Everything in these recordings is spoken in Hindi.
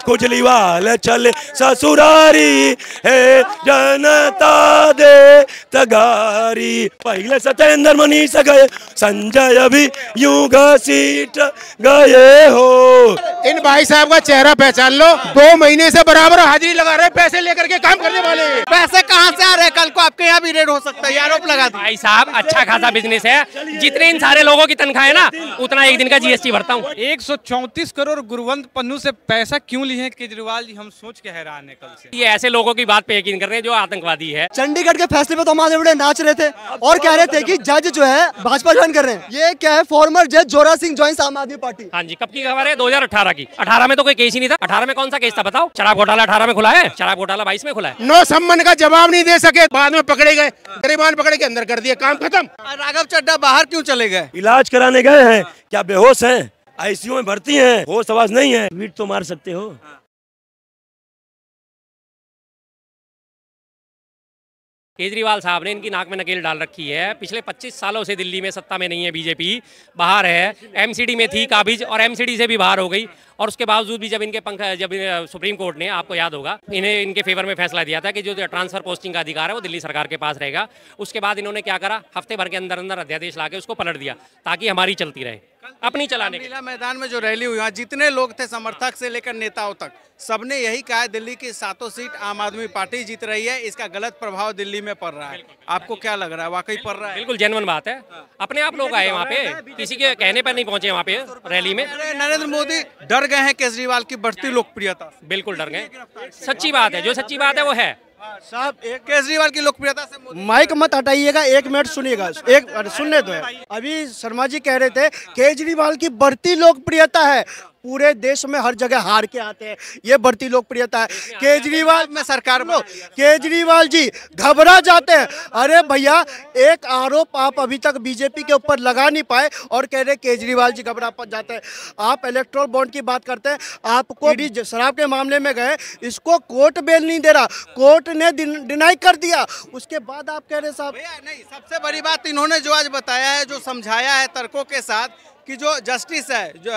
खुजली वाले चले ससुरारी है जनता दे तगारी। पहले सत्येंद्र मनीष गए, संजय भी यूं घसीट गए हो। इन भाई साहब का चेहरा पहचान लो, 2 महीने से बराबर हाजिरी लगा रहे, पैसे लेकर के काम करने वाले। पैसे कहाँ से आ रहे हैं? कल को आपके यहाँ भी रेड हो सकता है, आरोप लगा। भाई साहब अच्छा खासा बिजनेस है, जितने इन सारे लोगों की तनख्वाह है ना उतना एक दिन का जीएसटी भरता हूँ। 134 करोड़ गुरवंत पन्नू से पैसा क्यों लिए हैं केजरीवाल जी, हम सोच के हैरान है कल से। ये ऐसे लोगों की बात पे यकीन कर रहे हैं जो आतंकवादी है। चंडीगढ़ के फैसले पे तो हमारे बड़े नाच रहे थे और कह रहे थे कि जज जो है भाजपा ज्वाइन कर रहे हैं। ये क्या है, फॉर्मर जज जोरा सिंह ज्वाइन आम आदमी पार्टी। हाँ जी, कब की खबर है? 2018 की। 18 में तो कोई केस ही नहीं था। 18 में कौन सा केस था बताओ? शराब घोटाला 18 में खुला है, शराब घोटाला 22 में खुला है। नो सम्मान का जवाब नहीं दे सके, बाद में पकड़े गए, गरीबान पकड़े के अंदर कर दिया, काम खत्म। राघव चड्ढा बाहर क्यों चले गए? इलाज कराने गए हैं, क्या बेहोश हैं? आईसीयू में भर्ती हैं, होश आवाज नहीं है। ट्वीट तो मार सकते हो। केजरीवाल साहब ने इनकी नाक में नकेल डाल रखी है। पिछले 25 सालों से दिल्ली में सत्ता में नहीं है बीजेपी, बाहर है। एमसीडी में थी काबिज और एमसीडी से भी बाहर हो गई, और उसके बावजूद भी जब सुप्रीम कोर्ट ने, आपको याद होगा, इन्हें इनके फेवर में फैसला दिया था कि जो ट्रांसफर पोस्टिंग का अधिकार है वो दिल्ली सरकार के पास रहेगा। उसके बाद इन्होंने क्या करा, हफ्ते भर के अंदर अंदर अध्यादेश लाके उसको पलट दिया ताकि हमारी चलती रहे, अपनी चलाने के। मैदान में जो रैली हुई, वहाँ जितने लोग थे, समर्थक से लेकर नेताओं तक, सबने यही कहा है दिल्ली की 7 सीट आम आदमी पार्टी जीत रही है, इसका गलत प्रभाव दिल्ली में पड़ रहा है। आपको क्या लग रहा है, वाकई पड़ रहा है? बिल्कुल जेन्युइन बात है। अपने आप लोग आए वहाँ पे, किसी के कहने पर नहीं पहुंचे वहाँ पे रैली में। नरेंद्र मोदी डर गए हैं केजरीवाल की बढ़ती लोकप्रियता। बिल्कुल डर गए, सच्ची बात है, जो सच्ची बात है वो है। साहब केजरीवाल की लोकप्रियता से माइक मत हटाइएगा, 1 मिनट सुनिएगा, एक सुनने दो। अभी शर्मा जी कह रहे थे केजरीवाल की बढ़ती लोकप्रियता है, पूरे देश में हर जगह हार के आते हैं, ये बढ़ती लोकप्रियता है। केजरीवाल में सरकार में केजरीवाल जी घबरा जाते हैं। अरे भैया, एक आरोप आप अभी तक बीजेपी के ऊपर लगा नहीं पाए और कह रहे केजरीवाल जी घबरा जाते हैं। आप इलेक्ट्रोल बॉन्ड की बात करते हैं, आपको शराब के मामले में गए, इसको कोर्ट बेल नहीं दे रहा, कोर्ट ने डिनाई कर दिया, उसके बाद आप कह रहे साहब। नहीं, सबसे बड़ी बात इन्होंने जो आज बताया है, जो समझाया है तर्कों के साथ, कि जो जस्टिस है जो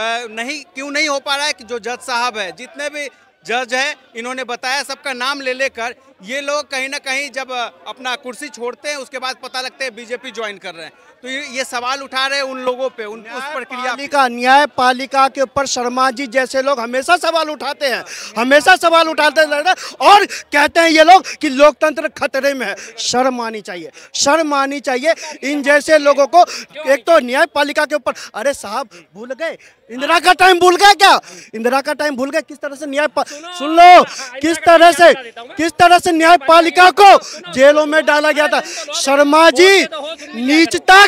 क्यों नहीं हो पा रहा है, कि जो जज साहब है, जितने भी जज है, इन्होंने बताया सबका नाम ले लेकर, ये लोग कहीं ना कहीं जब अपना कुर्सी छोड़ते हैं उसके बाद पता लगता है बीजेपी ज्वाइन कर रहे हैं, तो ये सवाल उठा रहे हैं उन लोगों पे, उस प्रक्रिया। न्यायपालिका के ऊपर शर्मा जी जैसे लोग हमेशा सवाल उठाते हैं, हमेशा सवाल उठाते हैं और कहते हैं ये लोग कि लोकतंत्र खतरे में है। शर्म आनी चाहिए, शर्म आनी चाहिए इन जैसे लोगों को। एक तो न्यायपालिका के ऊपर, अरे साहब भूल गए इंदिरा का टाइम, भूल गए क्या? इंदिरा का टाइम भूल गए? किस तरह से सुन लो, किस तरह से न्यायपालिका को जेलों में डाला गया था। शर्मा जी, नीचता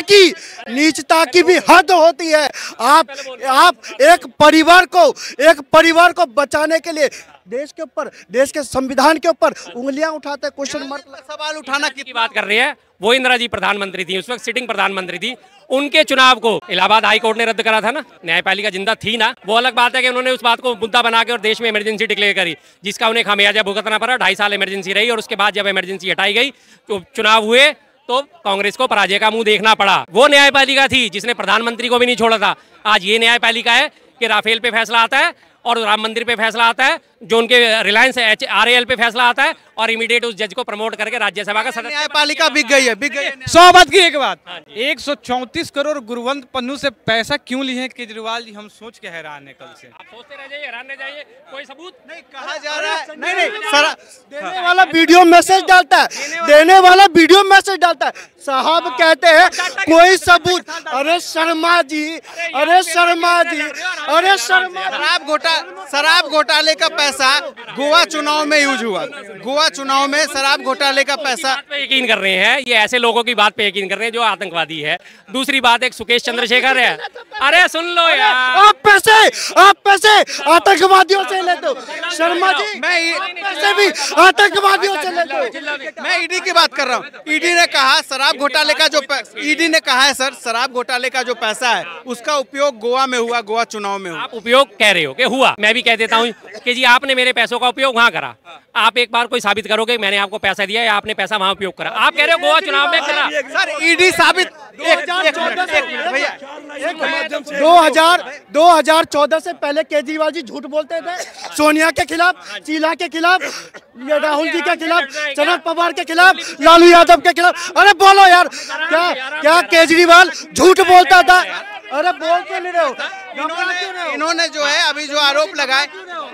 की भी हद होती है। आप एक परिवार को बचाने के लिए देश के ऊपर, देश के संविधान के ऊपर उंगलियां उठाते, क्वेश्चन मार्क, सवाल उठाना की बात कर रही है। वो इंदिरा जी प्रधानमंत्री थी, उस वक्त सिटिंग प्रधानमंत्री थी, उनके चुनाव को इलाहाबाद हाई कोर्ट ने रद्द करा था ना। न्यायपालिका जिंदा थी ना, वो अलग बात है कि उन्होंने उस बात को मुद्दा बना के और देश में इमरजेंसी डिक्लेयर करी, जिसका उन्हें खामियाजा भुगतना पड़ा। 2.5 साल इमरजेंसी रही और उसके बाद जब इमरजेंसी हटाई गई तो चुनाव हुए तो कांग्रेस को पराजय का मुंह देखना पड़ा। वो न्यायपालिका थी जिसने प्रधानमंत्री को भी नहीं छोड़ा था। आज ये न्यायपालिका है कि राफेल पे फैसला आता है और राम मंदिर पे फैसला आता है, जो उनके रिलायंस RAL पे फैसला आता है, और इमीडिएट उस जज को प्रमोट करके राज्यसभा का सदस्य। न्यायपालिका बिक गई है, बिक गई है। 100 बात की एक बात, 134 करोड़ गुरवंत पन्नू से पैसा क्यों लिए हैं केजरीवाल जी, हम सोच के हैरान है कल से। आप सोचते रह जाइए, हैरान रह जाइए, कोई सबूत नहीं कहा जा रहा है। नहीं सर, देने वाला वीडियो मैसेज डालता है, देने वाला वीडियो मैसेज डालता है, साहब कहते हैं कोई सबूत। अरे शर्मा जी, अरे शर्मा जी, अरे शर्मा, शराब घोटाले का पैसा गोवा चुनाव में यूज हुआ। गोवा चुनाव में शराब घोटाले का पैसा पे यकीन कर रहे हैं, ये ऐसे लोगों की बात पे यकीन कर रहे हैं जो आतंकवादी है। दूसरी बात, एक सुकेश चंद्रशेखर है। अरे सुन लो यार, आप पैसे आतंकवादियों से लेते हो। शर्मा जी, पैसे भी आतंकवादियों से लेते हो। मैं ईडी की बात कर रहा हूँ। ईडी ने कहा शराब घोटाले का ईडी ने कहा है सर, शराब घोटाले का जो पैसा है उसका उपयोग गोवा में हुआ, गोवा चुनाव में हुआ। आप उपयोग कह रहे हो कि हुआ हुआ। मैं भी कह देता हूँ कि जी आपने मेरे पैसों का उपयोग वहाँ करा, आप एक बार कोई साबित करोगे मैंने आपको पैसा दिया या आपने पैसा वहाँ उपयोग करा। आप कह रहे हो गोवा चुनाव में करा। सर ईडी साबित 2014 से पहले केजरीवाल जी झूठ बोलते थे सोनिया के खिलाफ, शीला के खिलाफ, राहुल जी के खिलाफ, शरद पवार के खिलाफ, लालू यादव के खिलाफ। अरे बोलो यार, क्या केजरीवाल झूठ बोलता था? अरे बोल क्यों नहीं रहे हो? इन्होंने जो है अभी जो आरोप लगाए,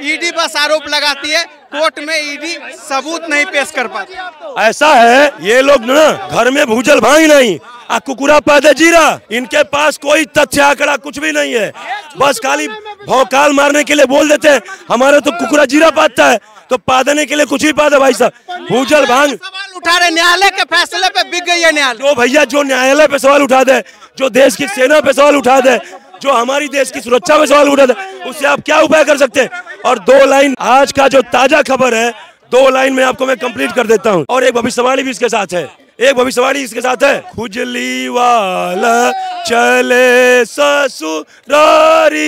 ईडी बस आरोप लगाती है, कोर्ट में ईडी सबूत नहीं पेश कर पाती। ऐसा है ये लोग ना घर में भूजल भांग नहीं, कुकुरा पैदे जीरा, इनके पास कोई तथ्य आंकड़ा कुछ भी नहीं है, बस खाली भौकाल मारने के लिए बोल देते हैं। हमारे तो कुकुरा जीरा पाता है तो पादने के लिए कुछ भी पादा भाई साहब, भूजल भांग। सवाल उठा रहे न्यायालय के फैसले पे, बिक गई है न्यायालय। जो भैया जो न्यायालय पे सवाल उठा दे, जो देश की सेना पे सवाल उठा दे, जो हमारी देश की सुरक्षा पे सवाल उठा दे, उससे आप क्या उपाय कर सकते हैं? और 2 लाइन आज का जो ताजा खबर है, 2 लाइन में आपको मैं कंप्लीट कर देता हूँ। और एक भविष्यवाणी भी इसके साथ है, एक भविष्यवाणी इसके साथ है। खुजली वाला चले ससुरारी,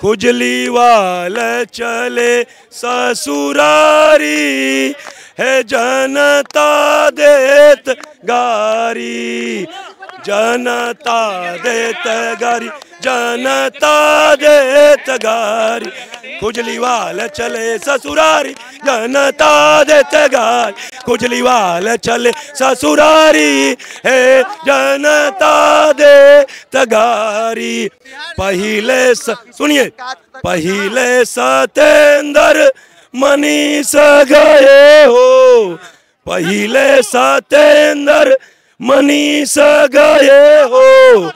खुजली वाला चले ससुरारी, है जनता देत गारी, जनता देत गारी, जनता देत गारी, खुजली वाल चले ससुरारी, जनता देत गारी, खुजली वाल चले ससुरारी, है जनता देत गारी। पहिले सुनिए, पहिले सतेंद्र मनीष गए हो, पहिले सतेंद्र मनीष गए हो,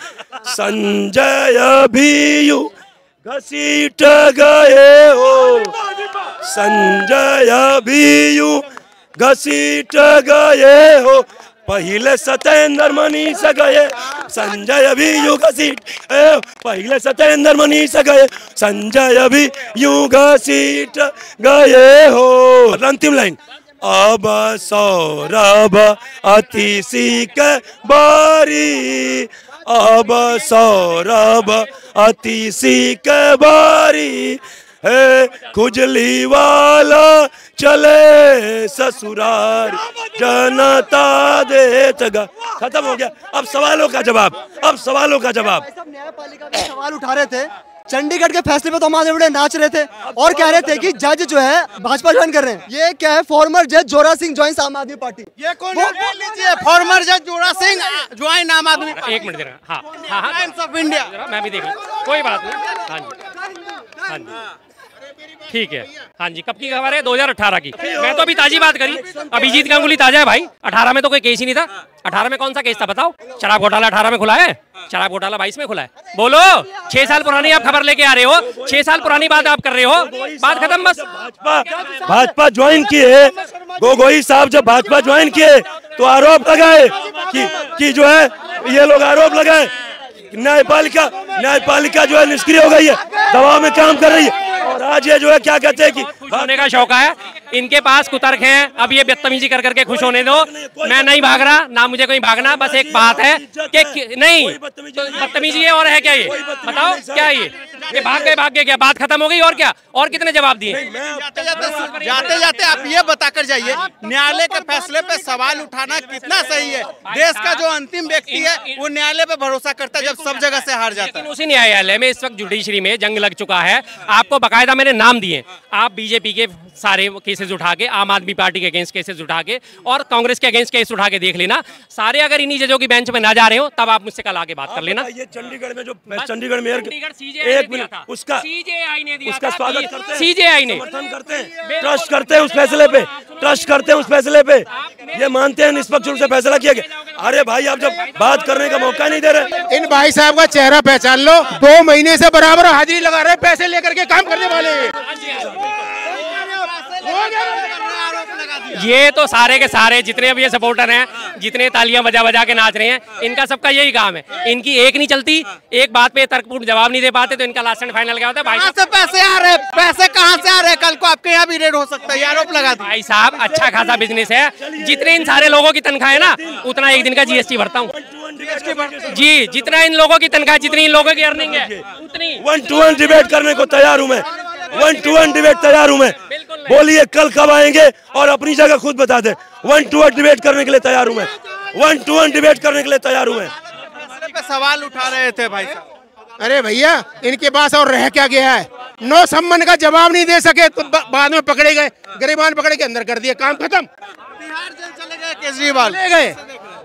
संजय भी यू घसीट गए हो, संजय भी यू घसीट गए हो, पहिले सतेंद्र मनीष गए, संजय भी यू घसीट, पहिले सतेंद्र मनीष गए, संजय भी यू घसीट गए हो। अंतिम लाइन, अब सौरभ अतिशी के बारी, अब सौरभ अतिशी के बारी, है खुजली वाला चले ससुराल, जनता देत गा। खत्म हो गया। अब सवालों का जवाब, अब सवालों का जवाब। न्यायपालिका के सवाल उठा रहे थे, चंडीगढ़ के फैसले पे तो हमारे बड़े नाच रहे थे और कह रहे थे कि जज जो है भाजपा ज्वाइन कर रहे हैं। ये क्या है? फॉर्मर जज जोरा सिंह ज्वाइन आम आदमी पार्टी। ये कौन है? लीजिए, फॉर्मर जज जोरा सिंह ज्वाइन आम आदमी पार्टी। 1 मिनट दे रहा। हाँ, टाइम्स ऑफ इंडिया, मैं भी देख लूँ, कोई बात नहीं। हाँ जी, हाँ जी, ठीक है। हाँ जी, कब की खबर है? 2018 की। मैं तो अभी ताजी बात करी, अभिजीत गांगुली ताजा है भाई। 18 में तो कोई केस ही नहीं था। 18 में कौन सा केस था बताओ? शराब घोटाला 18 में खुला है, शराब घोटाला 22 में खुला है। बोलो, 6 साल पुरानी आप खबर लेके आ रहे हो, 6 साल पुरानी बात आप कर रहे हो, बात खत्म बस। भाजपा ज्वाइन किए, गोगोई साहब जब भाजपा ज्वाइन किए तो आरोप लगाए कि जो है ये लोग आरोप लगाए न्यायपालिका जो है निष्क्रिय हो गई है, दबाव में काम कर रही है। और आज ये जो है क्या कहते हैं कि खुश होने का शौक है इनके पास, कुतर्क हैं। अब ये बदतमीजी कर करके खुश होने दो, मैं नहीं भाग रहा ना, मुझे कोई भागना। बस एक बात है कि नहीं बदतमीजी है और है क्या? ये बताओ क्या है? ये भाग गए क्या? बात खत्म हो गई और क्या? और कितने जवाब दिए? जाते जाते आप ये बताकर जाइए, न्यायालय के फैसले पे सवाल उठाना कितना सही है? देश का जो अंतिम व्यक्ति है वो न्यायालय पे भरोसा करता है जब सब जगह से हार जाता है। उसी न्यायालय में इस वक्त जुडिशरी में जंग लग चुका है। आपको बाकायदा मैंने नाम दिए, आप बीजेपी के सारे केसेस उठा के, आम आदमी पार्टी के अगेंस्ट केसेस उठा के और कांग्रेस के अगेंस्ट केस उठा के देख लेना। सारे अगर इन्हीं जजों की बेंच में ना जा रहे हो तब आप मुझसे कल आके बात कर लेना। ये चंडीगढ़ में जो चंडीगढ़ मेयर एक मिनट, उसका सीजेआई ने दिया, उसका स्वागत करते हैं, सीजेआई ने समर्थन करते हैं, ट्रस्ट करते हैं उस फैसले पे, ट्रस्ट करते हैं उस फैसले पे, ये मानते हैं निष्पक्ष रूप से फैसला किया गया। अरे भाई आप जब बात करने का मौका नहीं दे रहे। इन भाई साहब का चेहरा पहचान लो, 2 महीने से बराबर हाजिरी लगा रहे, पैसे लेकर के काम करने वाले। ये तो सारे के सारे जितने भी ये सपोर्टर हैं, जितने तालियां बजा बजा के नाच रहे हैं, इनका सबका यही काम है। इनकी एक नहीं चलती, एक बात पे तर्कपूर्ण जवाब नहीं दे पाते, तो इनका लास्ट एंड फाइनल क्या होता है? भाई कहाँ से पैसे आ रहे हैं? पैसे कहाँ से आ रहे हैं? कल को आपके यहाँ भी रेड हो सकता है, आरोप लगा दो। भाई साहब अच्छा खासा बिजनेस है, जितने इन सारे लोगों की तनख्वाह है ना उतना एक दिन का जीएसटी भरता हूँ जी। जितना इन लोगों की तनख्वाह, जितनी इन लोगों की अर्निंग है उतनी। 1-to-1 डिबेट करने को तैयार हूँ मैं। 1-to-1 डिबेट तैयार हूं मैं। बोलिए कल कब आएंगे और अपनी जगह खुद बता दे। 1-to-1 डिबेट करने के लिए तैयार हूं मैं। 1-to-1 डिबेट करने के लिए तैयार हूं मैं। पे सवाल उठा रहे थे भाई साहब। अरे भैया इनके पास और रह क्या गया है? नो सम्मान का जवाब नहीं दे सके तो बाद में पकड़े गए, गरीबान पकड़े के अंदर कर दिया, काम खत्म। बिहार जेल चले गए केजरीवाल, ले गए,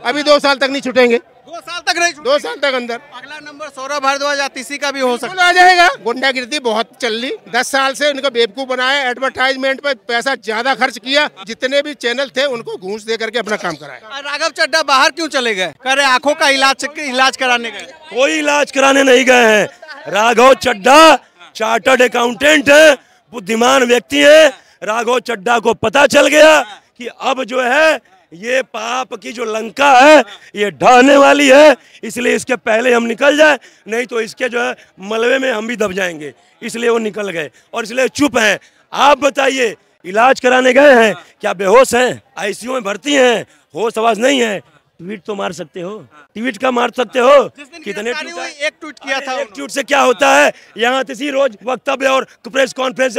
अभी 2 साल तक नहीं छूटेंगे। 2 साल तक नहीं 2 साल तक अंदर। अगला नंबर सौरभ भारद्वाज आतिशी का भी हो सकता आ जाएगा। गुंडागिर्दी बहुत चल रही, 10 साल से उनको बेवकूफ बनाया, एडवर्टाइजमेंट पे पैसा ज्यादा खर्च किया, जितने भी चैनल थे उनको घूस दे करके अपना काम कराया। है। राघव चड्ढा बाहर क्यों चले गए? कह रहे आंखों का इलाज कराने गए। कोई इलाज कराने नहीं गए हैं। राघव चड्ढा चार्टर्ड अकाउंटेंट है, बुद्धिमान व्यक्ति है। राघव चड्ढा को पता चल गया कि अब जो है ये पाप की जो लंका है ये ढहने वाली है, इसलिए इसके पहले हम निकल जाए, नहीं तो इसके जो है मलबे में हम भी दब जाएंगे। इसलिए वो निकल गए और इसलिए चुप हैं। आप बताइए, इलाज कराने गए हैं क्या? बेहोश हैं, आईसीयू में भर्ती हैं, होश आवाज नहीं है। ट्वीट तो मार सकते हो, ट्वीट का मार सकते हो। कितने एक ट्वीट किया था। एक ट्वीट से क्या होता है? यहाँ किसी रोज वक्तव्य और प्रेस कॉन्फ्रेंस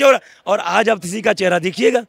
हो रहा, और आज आप किसी का चेहरा दिखिएगा।